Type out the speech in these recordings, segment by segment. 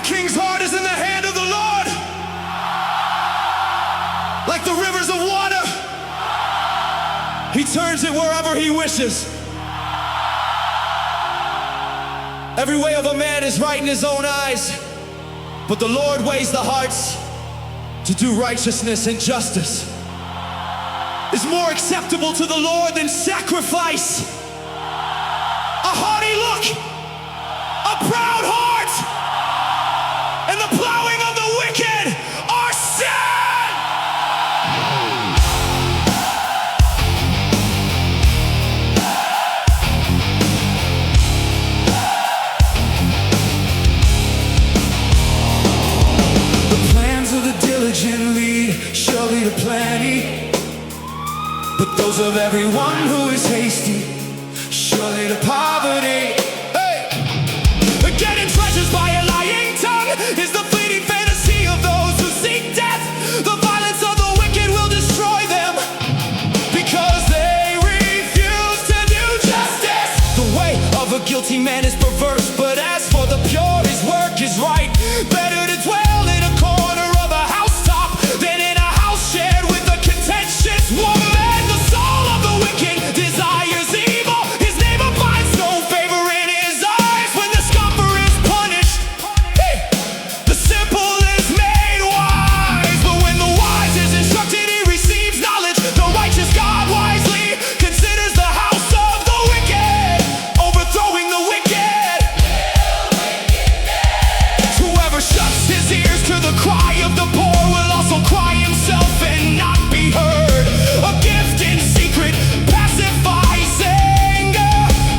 king's heart is in the hand of the Lord, like the rivers of water. He turns it wherever he wishes. Every way of a man is right in his own eyes, but the Lord weighs the hearts. To do righteousness and justice is more acceptable to the Lord than sacrifice. A haughty look, a proud heart, and the plowing of the wicked are sin. The plans of the diligent lead surely to plenty, but those of everyone who is hasty surely to poverty. Hey! Getting treasures by a lying tongue is the fleeting fantasy of those who seek death. The violence of the wicked will destroy them because they refuse to do justice. The way of a guilty man is perverse, but as for the pure, his work is right. Better to dwell in a corner of a housetop than in a house shared with a contentious woman. The soul of the wicked desires evil. His neighbor finds no favor in his eyes. When the scoffer is punished, the simple is made wise. But when the wise is instructed, he receives knowledge. The righteous God wisely considers the house of the wicked, overthrowing the wicked. Whoever shuts his ears to the cry of the poor will also cry himself and not be heard. A gift in secret pacifies anger,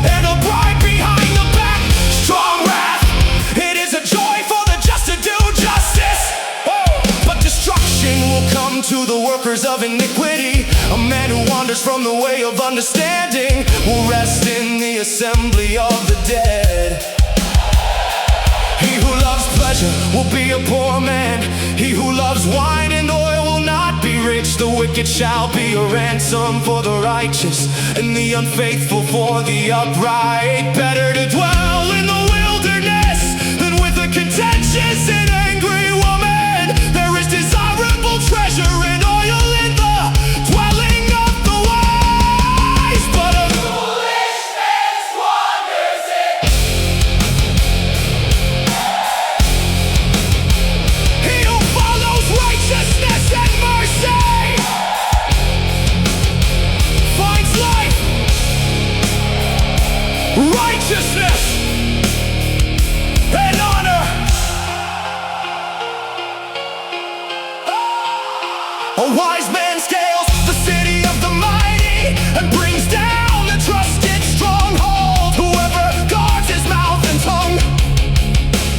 and a bribe behind the back, strong wrath. It is a joy for the just to do justice, but destruction will come to the workers of iniquity. A man who wanders from the way of understanding will rest in the assembly of the dead. He who loves pleasure will be a poor man. He who loves wine and oil will not be rich. The wicked shall be a ransom for the righteous, and the unfaithful for the upright. Better to dwell in the wilderness than with a contentious and angry woman. There is desirable treasure and oil in the dwelling of the wise, but a foolish man squanders it. He who follows righteousness and mercy finds life, righteousness, and honor. A wise man scales the city of the mighty and brings down the trusted stronghold. Whoever guards his mouth and tongue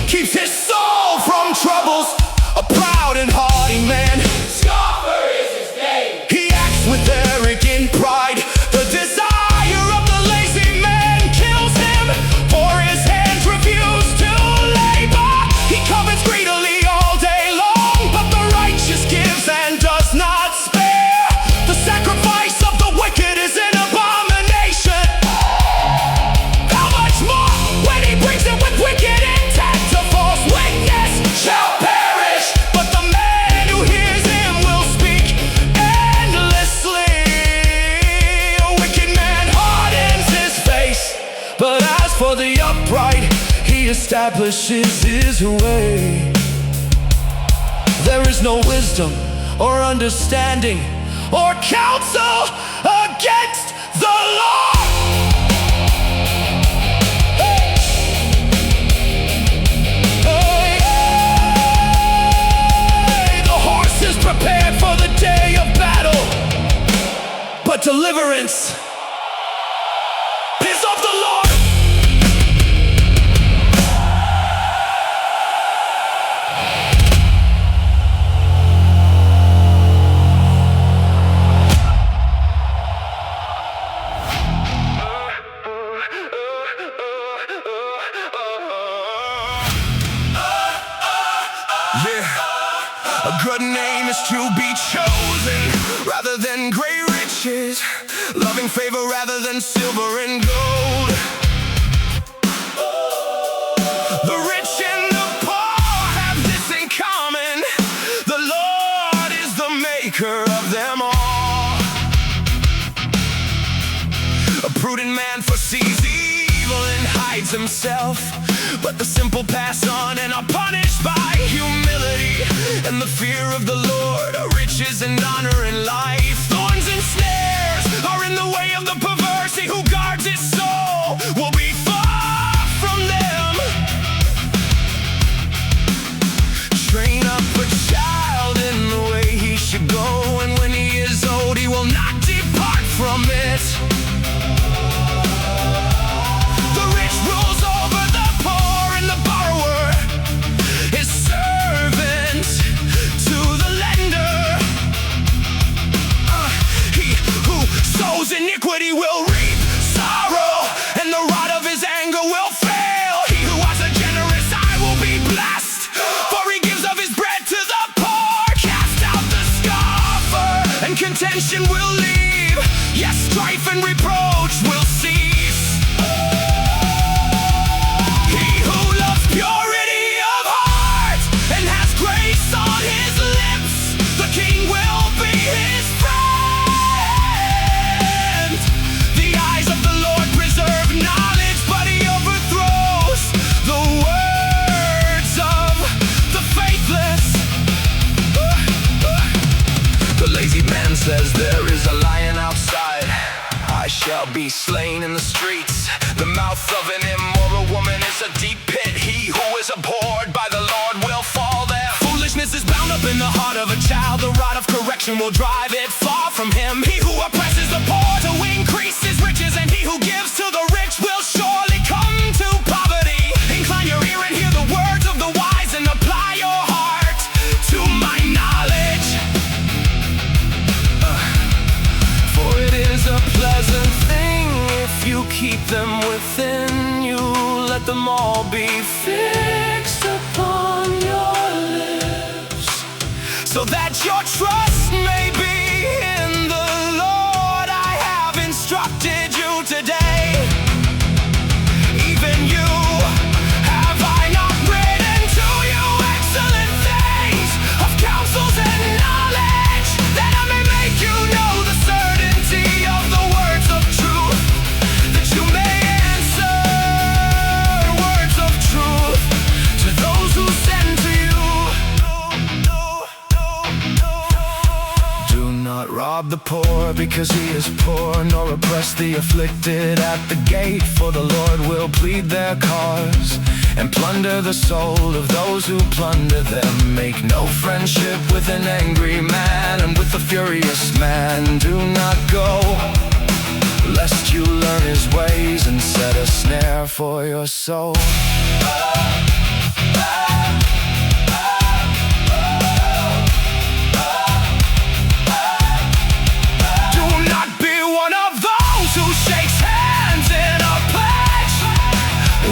keeps his soul from troubles. A proud and haughty man, scoffer is his name. He acts with arrogant pride. The desire of the lazy man kills him, for his hands refuse to labor. He covets greedily all day long, but the righteous gives and does not spare. The sacrifice of the wicked is an abomination. How much more when he brings it with wicked intent? A false witness shall perish, but the man who hears him will speak endlessly. A wicked man hardens his face, but as for the upright, he establishes his way. There is no wisdom or understanding or counsel against the Lord. Hey, the horse is prepared for the day of battle, but deliverance is of the Lord. A good name is to be chosen rather than great riches, loving favor rather than silver and gold. The rich and the poor hides himself, but the simple pass on and are punished by humility and the fear of the Lord. Riches and honor and life, thorns and snares are in the way of the perverse. He who guards his soul will be far from them. Train up a child in the way he should go, and when he is old he will not depart from it. The rich rules over the poor, and the borrower is servant to the lender. He who sows iniquity will reap sorrow, and the rod of his anger will fail. He who has a generous eye will be blessed, for he gives of his bread to the poor. Cast out the scoffer, and contention will leave. Yes, strife and reproach will cease. He who loves purity of heart and has grace on his lips, the king will be his friend. The eyes of the Lord preserve knowledge, but he overthrows the words of the faithless. The lazy man says, there is a lion outside, I shall be slain in the streets. The mouth of an immoral woman is a deep pit. He who is abhorred by the Lord will fall there. Foolishness is bound up in the heart of a child. The rod of correction will drive it far from him. He who oppresses the poor to increase his riches, and he who gives to the rich will surely come to poverty. Incline your ear and hear the words of the wise, and apply your heart to my knowledge. For it is a pleasant thing if you keep them within you. Let them all be fixed upon your lips, so that your trust may be in the Lord. I have instructed you today, even you. Have I not written to you excellent things of counsels and knowledge, that I may make you know the certainty of the words of truth, that you may answer words of truth to those who send to you? Do not rob the poor because he is poor, nor oppress the afflicted at the gate, for the Lord will plead their cause and plunder the soul of those who plunder them. Make no friendship with an angry man, and with a furious man do not go, lest you learn his ways and set a snare for your soul. Do not be one of those who shakes hands in a pledge,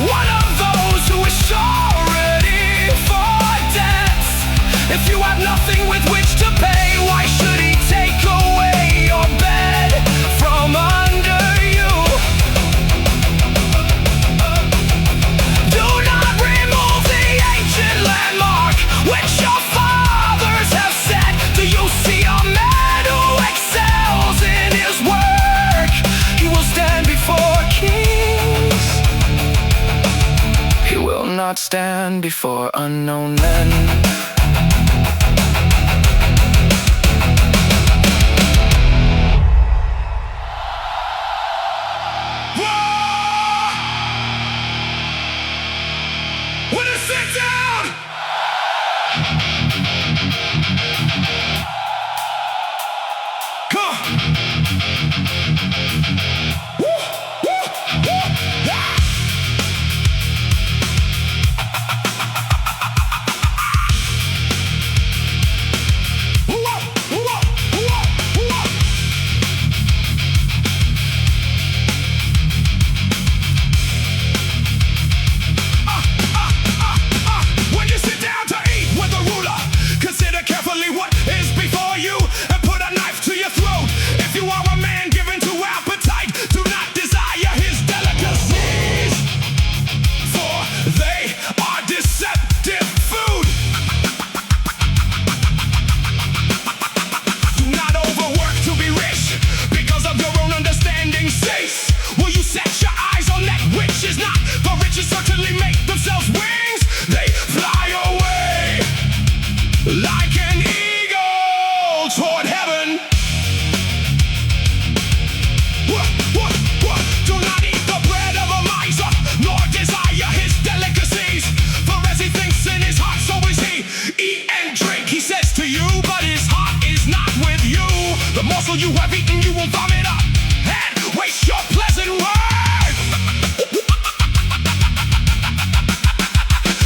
one of those who is surety for debts. If you have nothing with which to pay, why should he take away your bed from under you? Do not remove the ancient landmark which your fathers have set. Do you see a man who excels in his work? He will stand before kings. He will not stand before unknown men. Winner, sit down! Come on! Woo! Woo! Woo! Yeah! When you The rich certainly make themselves wings. They fly away like an eagle toward heaven. Do not eat the bread of a miser, nor desire his delicacies. For as he thinks in his heart, so is he. Eat and drink, he says to you, but his heart is not with you. The morsel you have eaten you will vomit up and waste your pleasant words.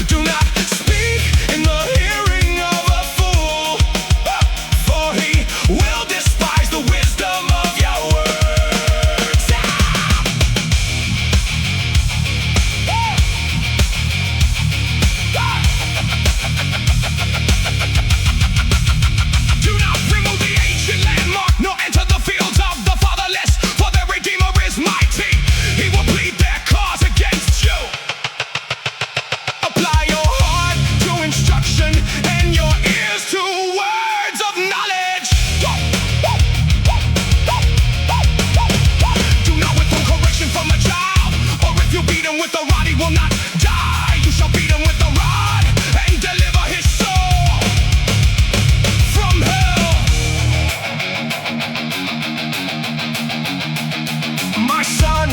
Do not speak in the hearing of a fool, for he will despise the wisdom of your words. Do not remove the ancient landmark, nor enter the fields of the fatherless, for their Redeemer is mighty. He will plead their cause against you. Apply your heart to instruction and your ears to words of knowledge. Do not withhold correction from a child, or if you beat him with a rod, he will not die. You shall beat him with a rod and deliver his soul from hell. My son,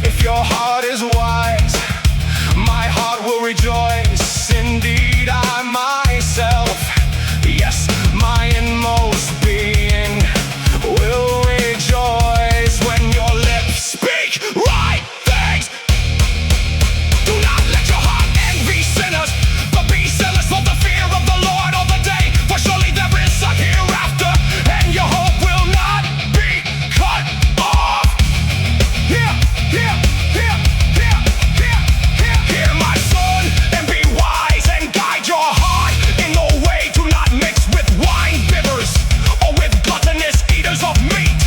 if your heart is wise, my heart will rejoice. Indeed, I myself, yes, my inmost being will rejoice when your lips speak right things. Do not let your heart envy sinners, but be zealous for the fear of the Lord all the day. For surely there is a hereafter, and your hope will not be cut off. Hear, hear, hear, hear, hear, hear, hear, my son, and be wise and guide your heart in the way. Do not mix with wine bibbers or with gluttonous eaters of meat.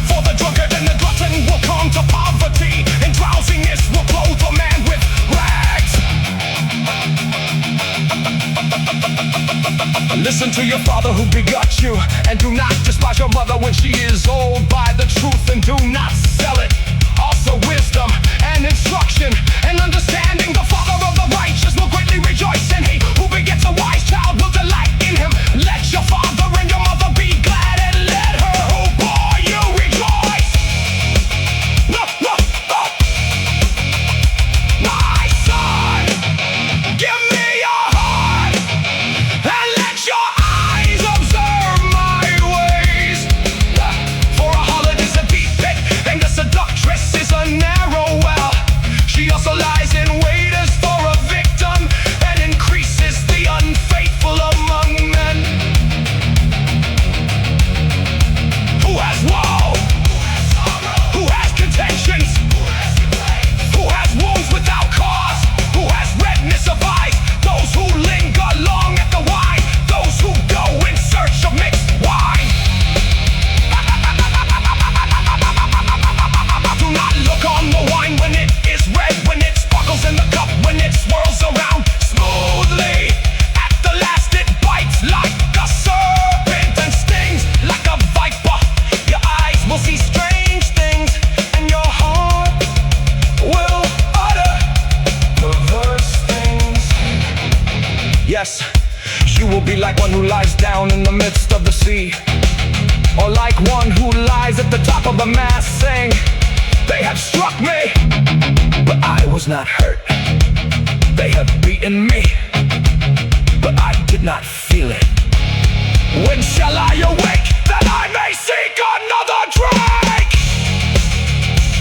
For the drunkard and the glutton will come to poverty, and drowsiness will clothe a man with rags. Listen to your father who begot you, and do not despise your mother when she is old. Buy the truth and do not sell it. Also wisdom and instruction and understanding. The father of the righteous will greatly rejoice, and he who begets a wise child will delight in him. Let your father and your mother be glad, and let her who bore you rejoice. No, no, no. My son, give me your heart, and let your eyes observe my ways. For a harlot is a deep pit, and the seductress is a narrow well. She also lies in wait as for a victim, and increases the unfaithful among men. Who has woe? Who has contentions? Who has wounds without cause? Who has redness of eyes? Those who linger long at the wine, those who go in search of mixed wine. Do not look on the wine when it is red, when it sparkles in the cup, when it swirls around smoothly. At the last it bites like a serpent and stings like a viper. Your eyes will see strange things, and your heart will utter perverse things. Yes, you will be like one who lies down in the midst of the sea, or like one who lies at the top of the mast, saying, they have struck me, but I was not hurt. They have beaten me, but I did not feel it. When shall I awake, that I may seek another drink?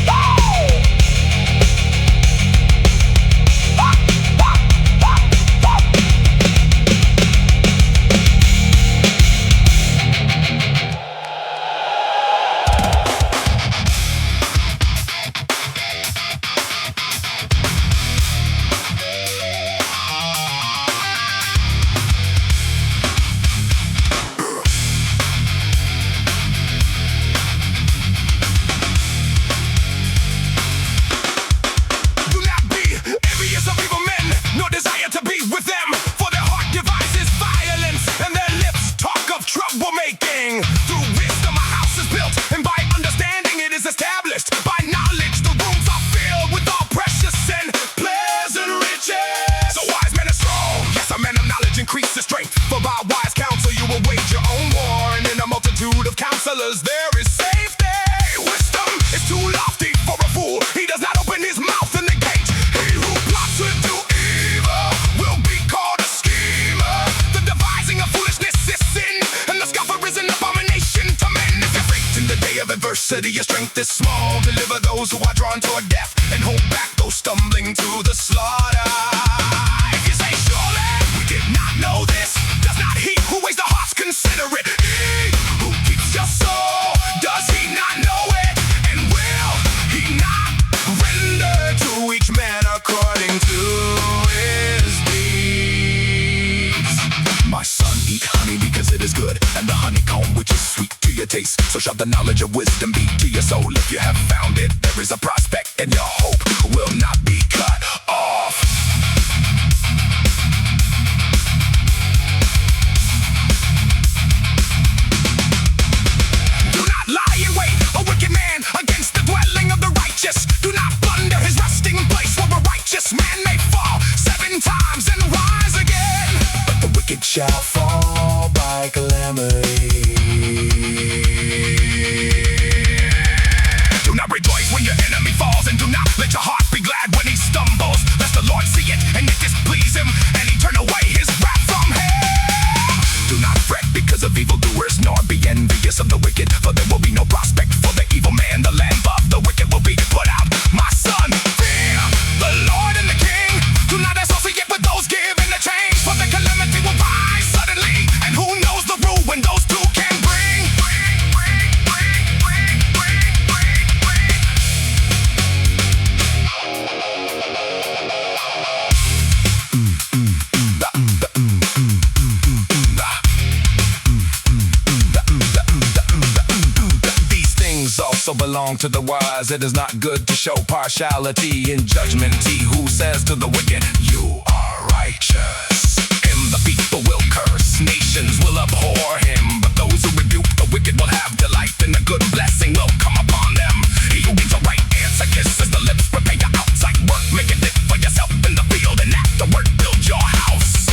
Oh! Ah, ah, ah, ah. others there is safety. Wisdom is too lofty for a fool. He does not open his mouth in the cage. He who plots to do evil will be called a schemer. The devising of foolishness is sin, and the scoffer is an abomination to men. If you're faked in the day of adversity, your strength is small. Deliver those who are drawn toward death, and hold back those stumbling to the slaughter. If you say surely we did not know this, does not he who weighs the hearts consider it? He who keeps your soul, does he not know it? And will he not render to each man according to his deeds? My son, eat honey because it is good, and the honeycomb which is sweet to your taste. So shall the knowledge of wisdom be to your soul. If you have found it, there is a prospect, and your hope will not be cut off. Do not lie in wait, a wicked man, against the dwelling of the righteous. Do not plunder his resting place, where a righteous man may fall 7 times and rise again. But the wicked shall fall by calamity. Do not rejoice when your enemy falls, and do not let your heart be glad when he stumbles, lest the Lord see it and it displease him, and he turn away his wrath from him. Do not fret because of evildoers, nor be envious of the wicked, for there will be no prospect for the evil man. The lamp of the wicked will be put out. My son, fear the Lord and the King. Do not associate with those given the change, for the calamity will rise suddenly, and who knows the ruin those two can bring. Also belong to the wise. It is not good to show partiality in judgment. He who says to the wicked, you are righteous, him the people will curse. Nations will abhor him, but those who rebuke the wicked will have delight, and a good blessing will come upon them. He who gives a right answer kisses the lips. Prepare your outside work, make it live for yourself in the field, and afterward build your house.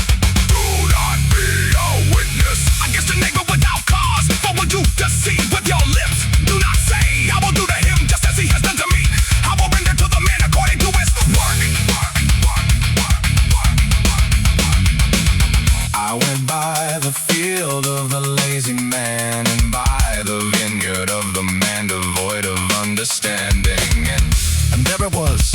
Do not be a witness against a neighbor without cause, for will you deceive with your lips? Do not say, I will do to him just as he has done to me. I will render to the man according to his work. I went by the field of the lazy man, and by the vineyard of the man devoid of understanding. And there it was,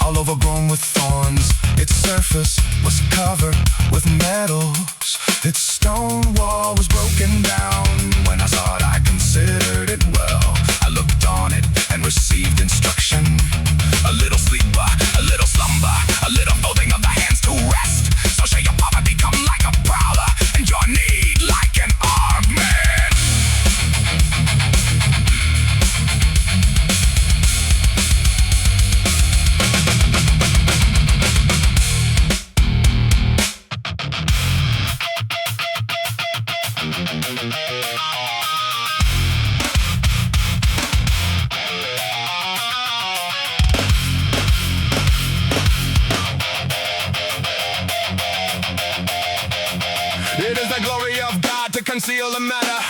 all overgrown with thorns. Its surface was covered with metals. Its stone wall was broken down. When I saw it, I considered it well. I looked on it and received instruction. A little sleeper, a little slumber, a little folding of the hands to rest. So shall your poverty come like a prowler, and your need like an armed man. It is the glory of God to conceal the matter,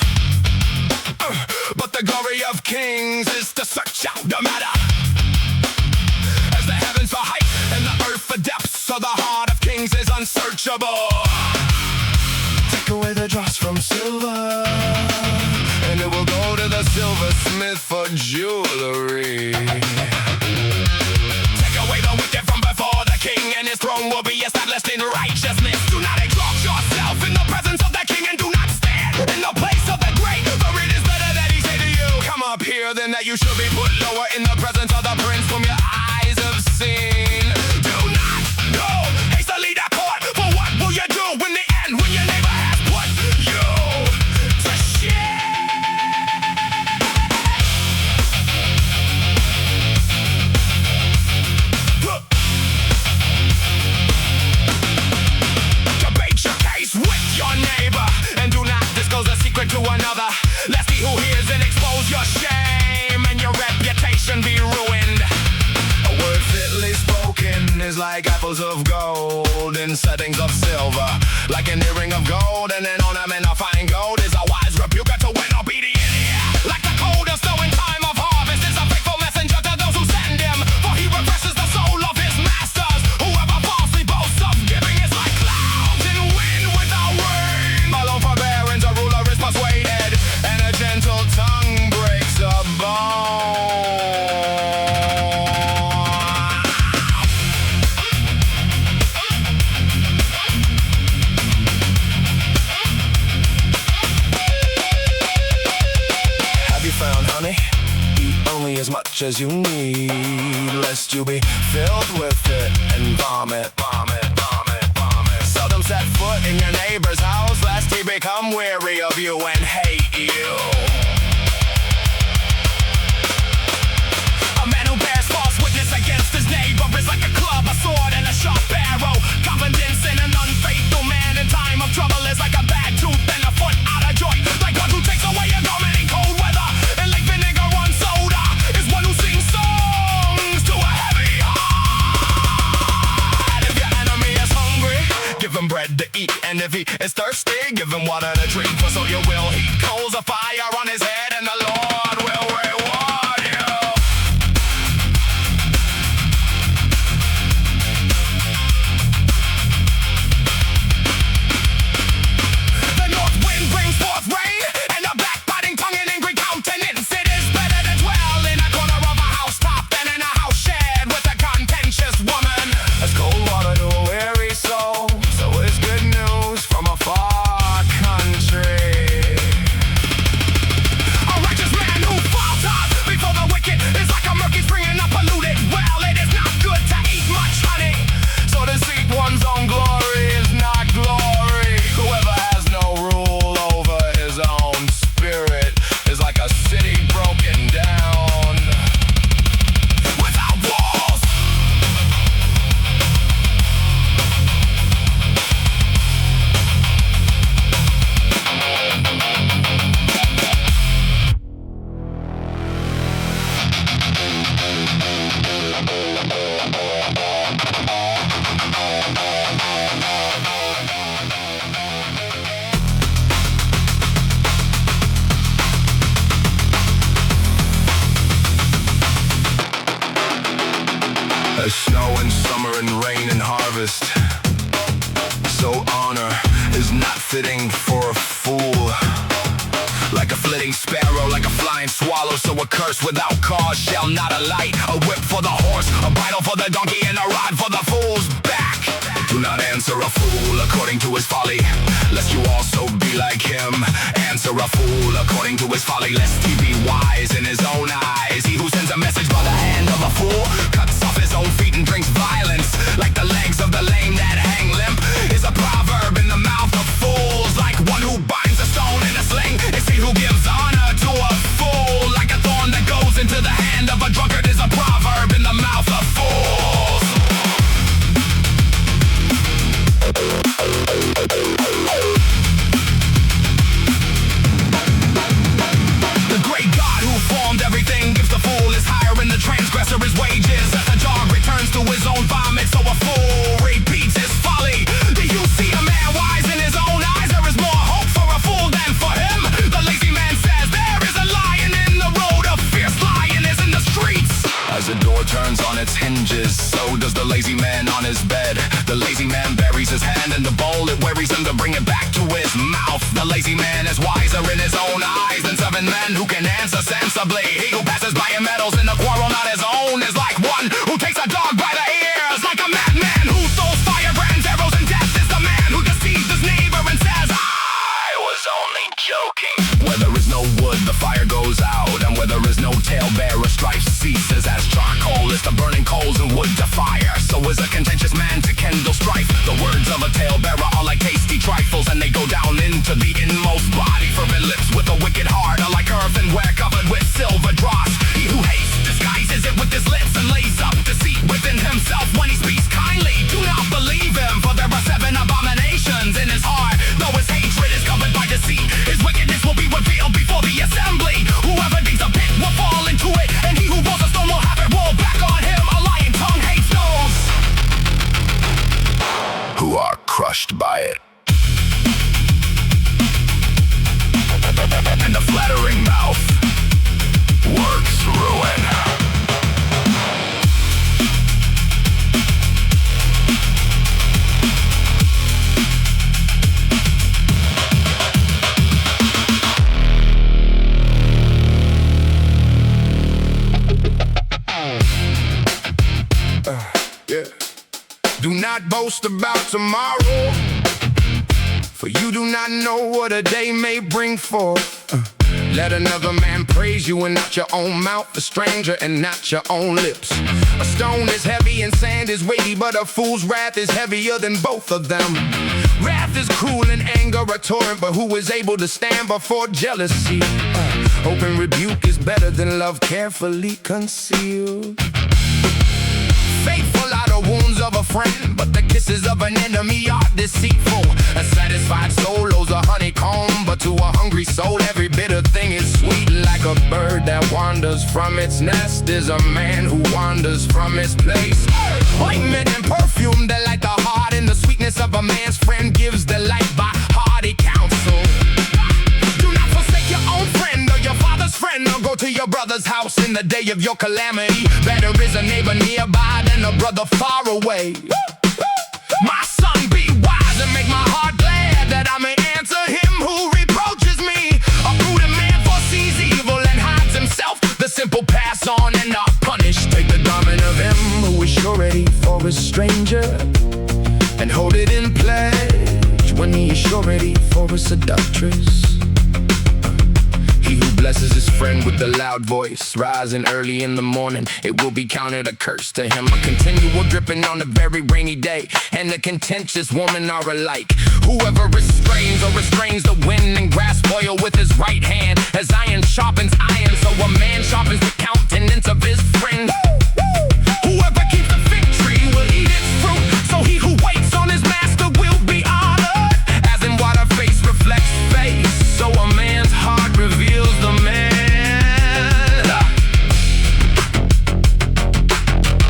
but the glory of kings is to search out the matter. As the heavens for height and the earth for depth, so the heart of kings is unsearchable. Take away the dross from silver, and it will go to the silversmith for jewelry. Take away the wicked from before the king, and his throne will be established in righteousness. Do not exalt yourself in the presence of the king, and do not stand in the place of the great, for it is better that he say to you, come up here, than that you should be put lower in the presence of the prince whom your eyes have seen. Do not go hastily to court, for what will you do in the end when your neighbor has put you to shame? Debate your case with your neighbor, and do not disclose a secret to another, lest he who hears it expose your shame, and your reputation be ruined. A word fitly spoken is like apples of gold in settings of silver, like an earring of gold and an ornament of fine gold is a wise rebuker to an obedient ear. much as you need, lest you be filled with it and vomit, vomit, vomit, vomit. Seldom set foot in your neighbor's house, lest he become weary of you and hate you. A man who bears false witness against his neighbor is like a club, a sword, and a sharp arrow. Confidence in an unfaithful man in time of trouble is like a bad tooth and a foot out of joint. Like God who takes away your garment in cold weather, and like vinegar on soda is one who sings songs to a heavy heart. If your enemy is hungry, give him bread to eat, and if he is thirsty, give him water to drink. For so you will heap coals of fire on his head, and the Lord will reward you. The north wind brings forth rain, and a backbiting tongue and angry countenance. It is better to dwell in a corner of a housetop than in a house shared with a contentious woman. As cold water to a weary soul, so is good news from a far country. A righteous man who falters before the wicked is like a murky spring in a polluted well. It is not good to eat much honey, so to seek one's own glory is not glory. Whoever has no rule over his own spirit is like a city broken down without walls. As snow and summer and rain and harvest, so honor is not fitting for a fool. Like a flitting sparrow, like a flying swallow, so a curse without cause shall not alight. A whip for the horse, a bridle for the donkey, and a rod for the fool's back. Do not answer a fool according to his folly, lest you also be like him. Answer a fool according to his folly, lest he be wise in his own eyes. He who sends a message by the hand of a fool cuts off his own feet and drinks violence. Like the legs of the lame that hang limp is a proverb in the mouth of fools. Like one who binds a stone in a sling is he who gives honor to a fool. Like a thorn that goes into the hand of a drunkard is a proverb in the mouth of fools. The great God who formed everything gives the fool his hire and the transgressor his wages. As a dog returns to his own vomit, so a fool repeats his folly. Do you see a man wise in his own eyes? There is more hope for a fool than for him. The lazy man says there is a lion in the road, a fierce lion is in the streets. As a door turns on its hinges, so does the lazy man on his bed. The lazy man buries his hand in the bowl, it wearies him to bring it back to his mouth. The lazy man is wiser in his own eyes than 7 men who can answer sensibly. He who passes by and meddles in a quarrel not his own is like one who takes a dog by the ears. Like a madman who throws firebrands, arrows, and death is the man who deceives his neighbor and says, I was only joking. Where there is no wood, the fire goes out, and where there is no talebearer, strife ceases. As charcoal is to burning coals and wood to fire, so is a contentious man to kindle strife. The words of a talebearer are like tasty trifles, and they go down into the inmost body. Fervent lips with a wicked heart are like earthenware covered with silver dross. He who hates disguises it with his lips and lays up deceit within himself when he speaks kindly. Do not believe him, for there are 7 abominations in his heart. Though his hatred is covered by deceit, his wickedness will be revealed before the assembly. Whoever digs a pit will fall into it, and he who rolls a stone will have it rolled back on him. A lying tongue hates those who are crushed by it, and the flattering mouth works ruin. Yeah. Do not boast about tomorrow, for you do not know what a day may bring forth. Let another man praise you and not your own mouth, a stranger and not your own lips. A stone is heavy and sand is weighty, but a fool's wrath is heavier than both of them. Wrath is cruel and anger a torrent, but who is able to stand before jealousy? Open rebuke is better than love carefully concealed. Faithful are the wounds of a friend, but the kisses of an enemy are deceitful. A satisfied soul owes a honeycomb, but to a hungry soul every bitter thing is sweet. Like a bird that wanders from its nest is a man who wanders from his place. Ointment and perfume delight the heart, and the sweetness of a man's friend gives delight by hearty counsel. Do not forsake your own friend or your father's friend, or go to your brother's house in the day of your calamity. Better is a neighbor nearby than a brother far away. My son, be wise and make my heart glad, that I may answer him who reproaches me. A prudent man foresees evil and hides himself. The simple pass on and not punish. Take the garment of him who is surety for a stranger, and hold it in pledge when he is surety for a seductress. He who blesses his friend with a loud voice, rising early in the morning, it will be counted a curse to him. A continual dripping on a very rainy day, and a contentious woman are alike. Whoever restrains the wind and grasps oil with his right hand, as iron sharpens iron, so a man sharpens the countenance of his friend. Whoever keeps the fig tree will eat its fruit, so he who waits on his master will be honored. As in water face reflects face, so a man's heart reveals the man.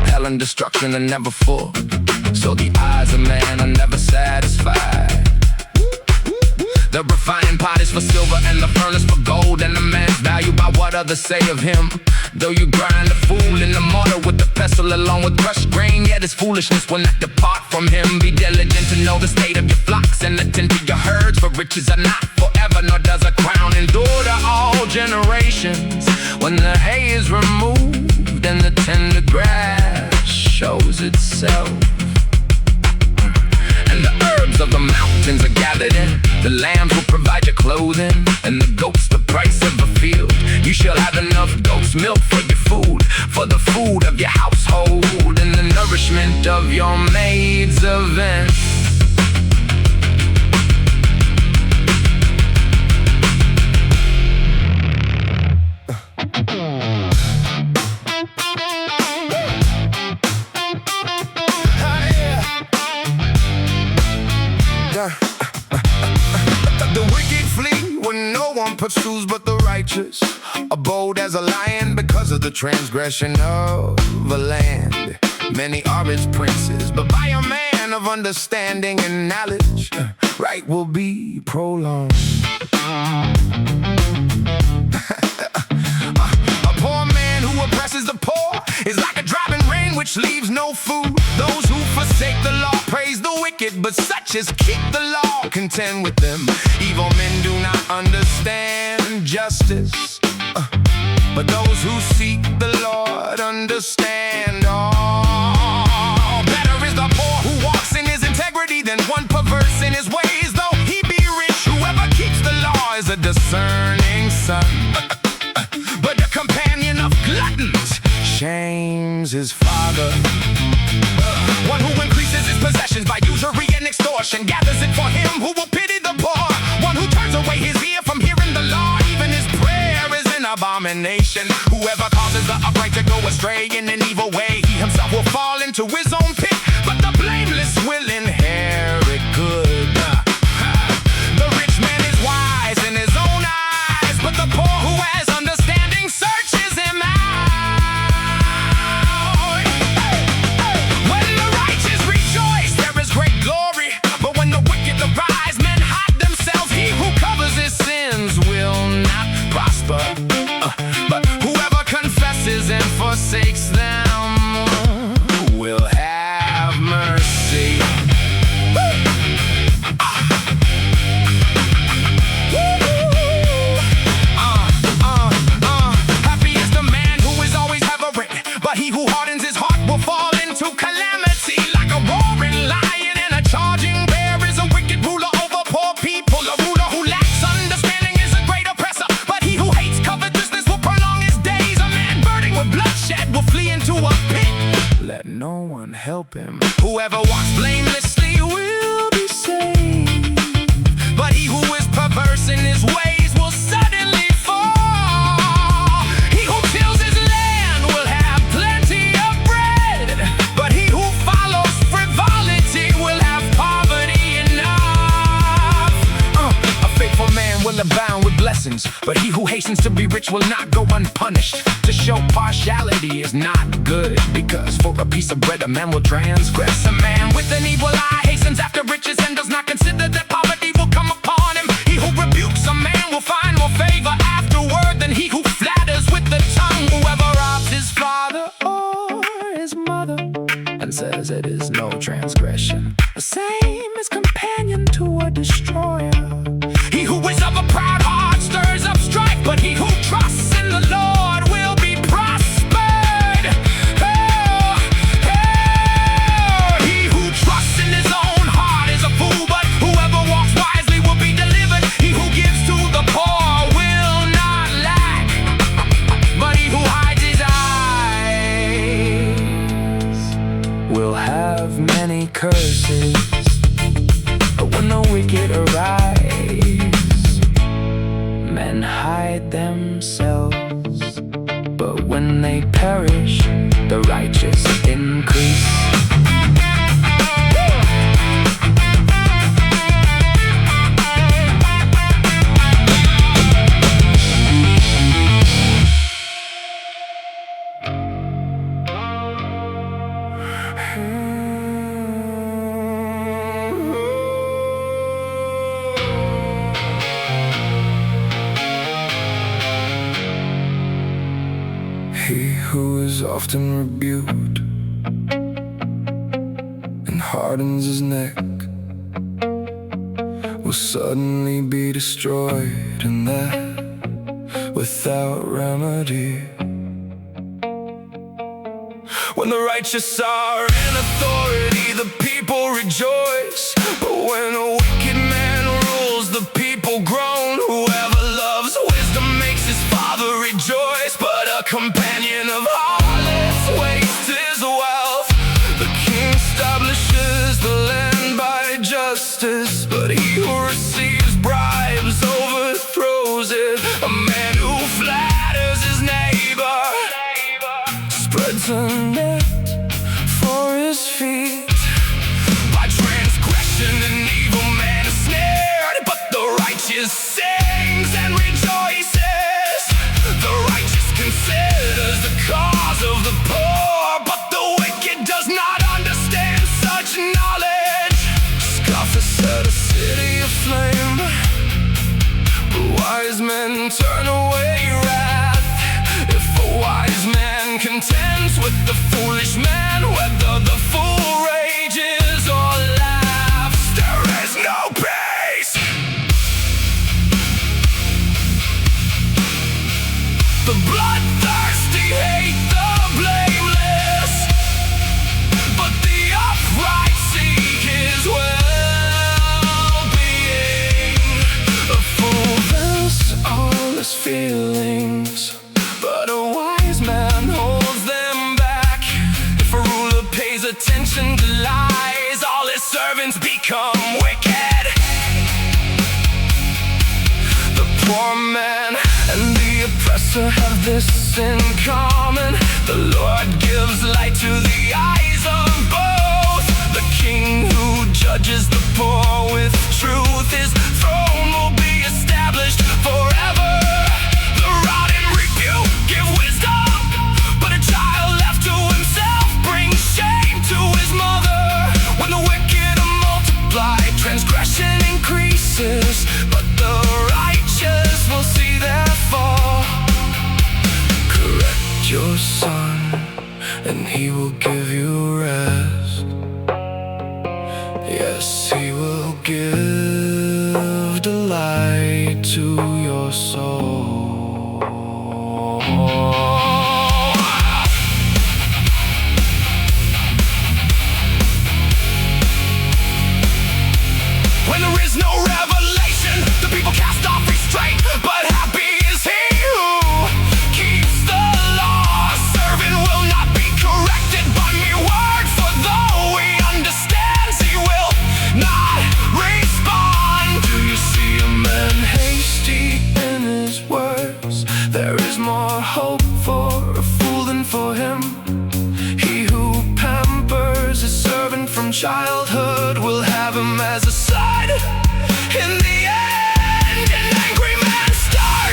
Hell and destruction are never full, so the eyes of man are never satisfied. The refining pot is for silver and the furnace for gold, and a man's valued by what others say of him. Though you grind a fool in the mortar with the pestle along with crushed grain, yet his foolishness will not depart from him. Be diligent to know the state of your flocks and attend to your herds, for riches are not forever, nor does a crown endure to all generations. When the hay is removed and the tender grass shows itself, and the herbs of the mountains are gathered in, the lambs will provide your clothing, and the goats the price of a field. You shall have enough goat's milk for your food, for the food of your household, and the nourishment of your maid's events. The wicked flee when no one pursues but the righteous, are bold as a lion because of the transgression of the land. Many are its princes, but by a man of understanding and knowledge, right will be prolonged. A poor man who oppresses the poor is like a driving rain which leaves no food. Those who forsake the law praise the wicked, but such as keep the law contend with them. Evil men do not understand justice, but those who seek the Lord understand all. Better is the poor who walks in his integrity than one perverse in his ways, though he be rich. Whoever keeps the law is a discerning son, but the companion of gluttons shames his father. One who increases his possessions by usury and extortion gathers it for him who will pity the poor. One who turns away his ear from hearing the law, even his prayer is an abomination. Whoever causes the upright to go astray in an evil way, he himself will fall into his own pit, but the blameless will inherit good. The rich man is wise in his own eyes, but the poor who has understanding searches him out. When the righteous rejoice, there is great glory, but when the wicked arise, men hide themselves. He who covers his sins will not prosper, but whoever confesses and forsakes them will have blessings, but he who hastens to be rich will not go unpunished. To show partiality is not good, because for a piece of bread a man will transgress. A man with an evil eye hastens after riches and does not consider that poverty will come upon him. He who rebukes a man will find more favor afterward than he who flatters with the tongue. Whoever robs his father or his mother and says it is no transgression, the same is companion to a destroyer. He who is of a proud heart stirs up strife, but he who trusts in the Lord will be prospered. Oh, oh. He who trusts in his own heart is a fool, but whoever walks wisely will be delivered. He who gives to the poor will not lack, but he who hides his eyes will have many curses. But when the wicked arise, men hide themselves, but when they perish, the righteous increase. He who is often rebuked and hardens his neck will suddenly be destroyed, and that without remedy. When the righteous are in authority, the people rejoice, but when a wicked man rules, the people groan. Whoever loves wisdom makes his father rejoice, but a companion of harlots wastes his wealth. The king establishes the land by justice, but he who receives bribes overthrows it. A man who flatters his neighbor spreads a net for his feet. By transgression an evil man is snared, but the righteous sings and rejoices. The righteous considers the cause of the poor, but the wicked does not understand such knowledge. Scoffers set a city aflame, but wise men turn away wrath. If a wise man contends with the foolish man, whether the fool rages or laughs, there is no peace. The bloodthirsty hate the blameless, but the upright seek his well-being. A fool vents all his feelings, but a wise man holds them back. If a ruler pays attention to lies, all his servants become wicked. The poor man and the oppressor have this in common: the Lord gives light to the eyes of both. The king who judges the poor with truth, his throne will be established forever. The rod and rebuke give wisdom, but a child left to himself brings shame to his mother. When the wicked are multiplied, transgression increases, but the righteous will see their fall. Correct your son, and he will give you rest. Yes, he will give delight to your soul. When there is no revelation, the people cast off restraint, but happy is he who keeps the law. Servant will not be corrected by mere word, for though he understands, he will not respond. Do you see a man hasty in his words? There is more hope for a fool than for him. He who pampers his servant from childhood will have him as a son. In the end, an angry man starves.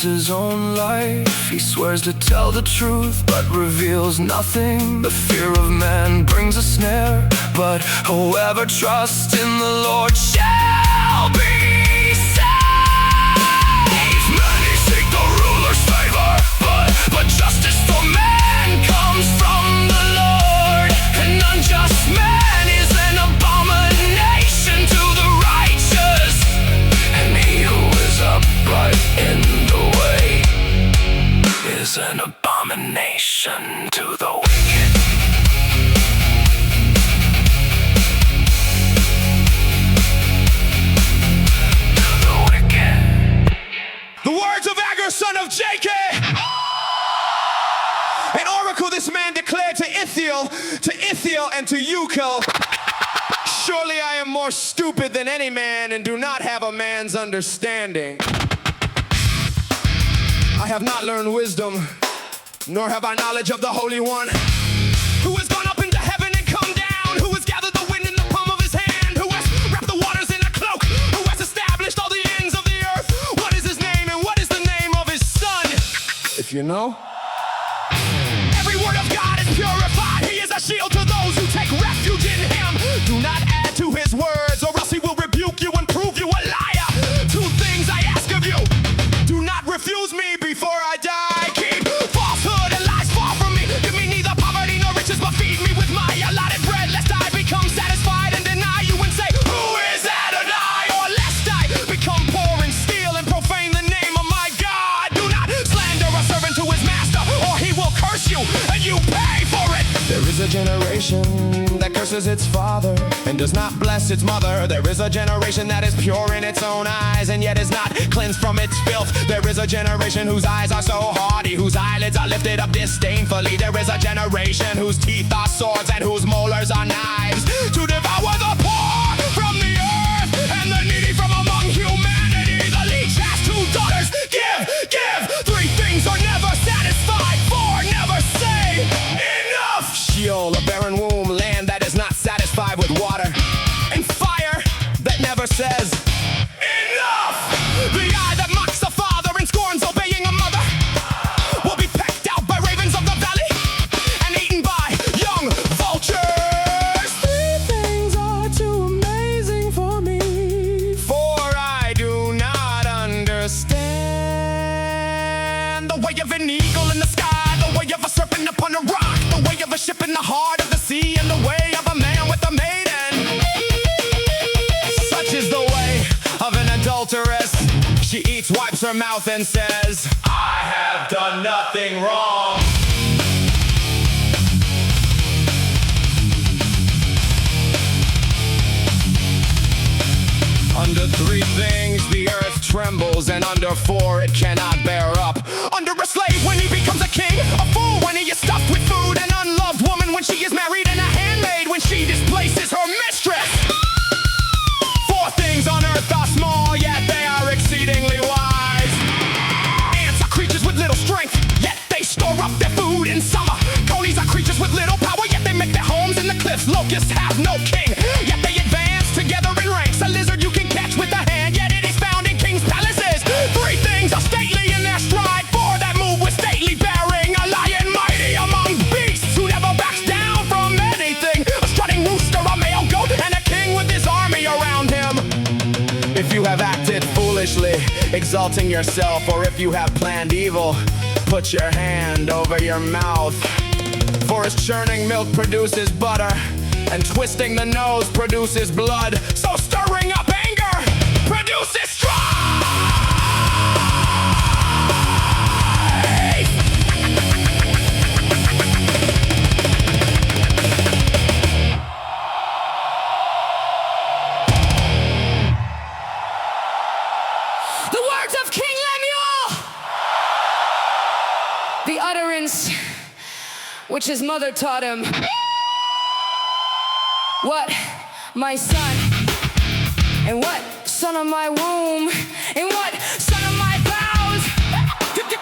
lives his own life. He swears to tell the truth, but reveals nothing. The fear of man brings a snare, but whoever trusts in the Lord shall be saved. Many seek the ruler's favor, but justice for man comes from the Lord. An unjust man is an abomination to the righteous, and he who is upright in the way is an abomination to the wicked. The words of Agur, son of Jacob. An oracle this man declared to Ithiel, and to Ucal. Surely I am more stupid than any man, and do not have a man's understanding. I have not learned wisdom, nor have I knowledge of the Holy One, who has gone up into heaven and come down, who has gathered the wind in the palm of his hand, who has wrapped the waters in a cloak, who has established all the ends of the earth. What is his name, and what is the name of his son? If you know. Every word of God is purified. He is a shield to those who take refuge in him. Do not add to his words, or else he will rebuke you and prove you a liar. Two things I ask of you: do not refuse me before I die. Keep falsehood and lies far from me. Give me neither poverty nor riches, but feed me with my allotted bread, lest I become satisfied and deny you and say, who is Adonai? Or lest I become poor and steal and profane the name of my God. Do not slander a servant to his master, or he will curse you and you pay for it. There is a generation that curses its father and does not bless its mother. There is a generation that is pure in its own eyes and yet is not cleansed from its filth. There is a generation whose eyes are so haughty, whose eyelids are lifted up disdainfully. There is a generation whose teeth are swords and whose molars are knives, to devour the poor from the earth and the needy from among humanity. The leech has two daughters. Give. Three things are never satisfied. Four never say enough. Sheol, a barren womb, land that is not satisfied with water, and fire that never says enough. The eye that mocks a father and scorns obeying a mother will be pecked out by ravens of the valley and eaten by young vultures. Three things are too amazing for me, for I do not understand the way of an eagle in the sky, the way of a serpent upon a rock, the way of a ship in the heart of the sea, and the way of a man with a maiden. Such is the way of an adulteress. She eats, wipes her mouth, and says, I have done nothing wrong. Under three things the earth trembles, and under four it cannot bear up. Under a slave when he becomes a king, a fool when he is stuffed with food, an unloved woman when she is married, and a handmaid when she displaces her mistress. Four things on earth are small, yet they are exceedingly wise. Ants are creatures with little strength, yet they store up their food in summer. Conies are creatures with little power, yet they make their homes in the cliffs. Locusts have no king, yet they advance together in ranks. A lizard you can catch with a hand, yet it is found in king's palaces. Three things are stately in their stride, four that move with stately bearing. A lion mighty among beasts who never backs down from anything. A strutting rooster, a male goat, and a king with his army around him. If you have acted foolishly, exalting yourself, or if you have planned evil, put your hand over your mouth. For as churning milk produces butter, and twisting the nose produces blood, so stirring up anger produces strife. The words of King Lemuel, the utterance which his mother taught him. What, my son? And what, son of my womb? And what, son of my vows?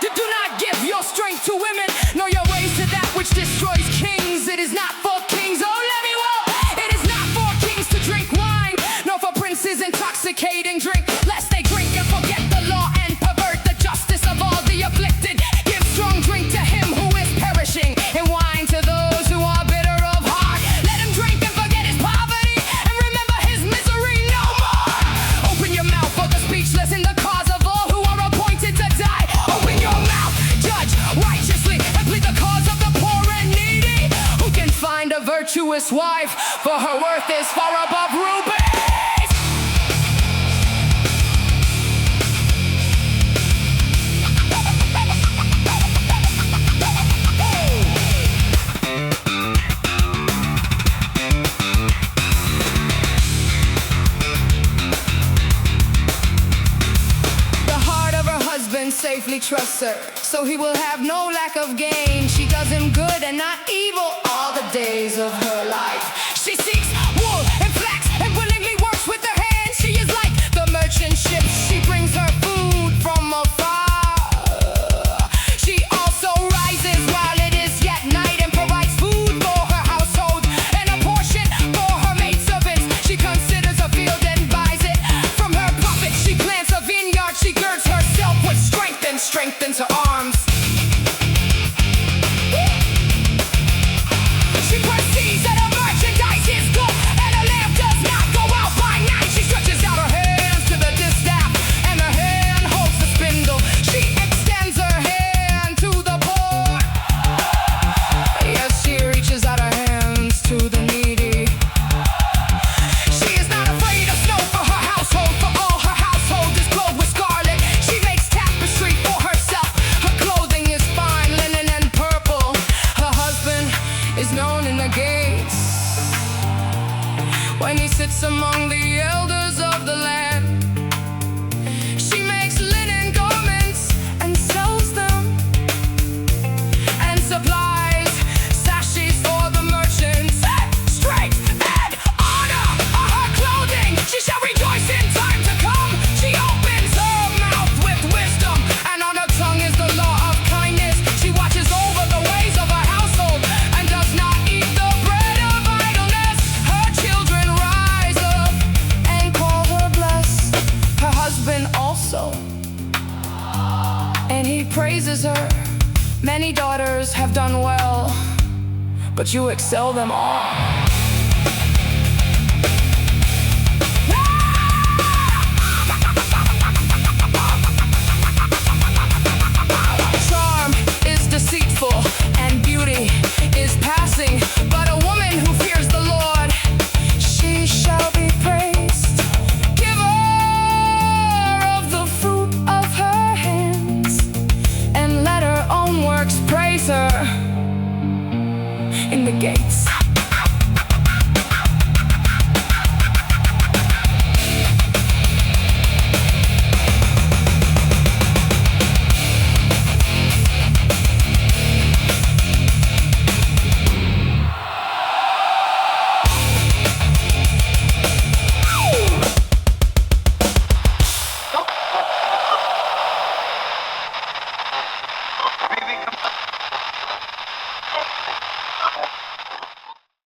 Do not give your strength to women, nor your ways to that which destroys kings. It is not for kings, oh Lemuel, it is not for kings to drink wine, nor for princes intoxicating drink, lest they drink and forget the law and pervert the justice of all virtuous wife, for her worth is far above rubies. Safely trusts her, so he will have no lack of gain. She does him good and not evil all the days of her life. She seeks wool and flax and willingly works with her hands. She is like the merchant ship, she brings her food from afar. She also rises while it is yet night and provides food for her household and a portion for her maidservants. She considers a field and buys it. From her profit she plants a vineyard. She girds herself with strength and strengthens her arms. She perceives that her merchandise is good and her lamp does not go out by night. She stretches out her hands to the distaff and her hand holds the spindle. She extends her hand to the poor. Yes, she reaches out her hands to the needy. She is not afraid of snow for her household, for all her household is clothed with scarlet. She makes tapestry for herself. Her clothing is fine linen and purple. Her husband is known in the gates when he sits among the elders of the land. She makes linen garments and sells them, and supplies sashes for the merchants. Strength and honor are her clothing. She shall rejoice in time to come. She opens her mouth with wisdom, and on her tongue is the law of kindness. She watches over the ways of her household and does not eat the bread of idleness. Her children rise up and call her blessed. Her husband also, and he praises her. Many daughters have done well, but you excel them all.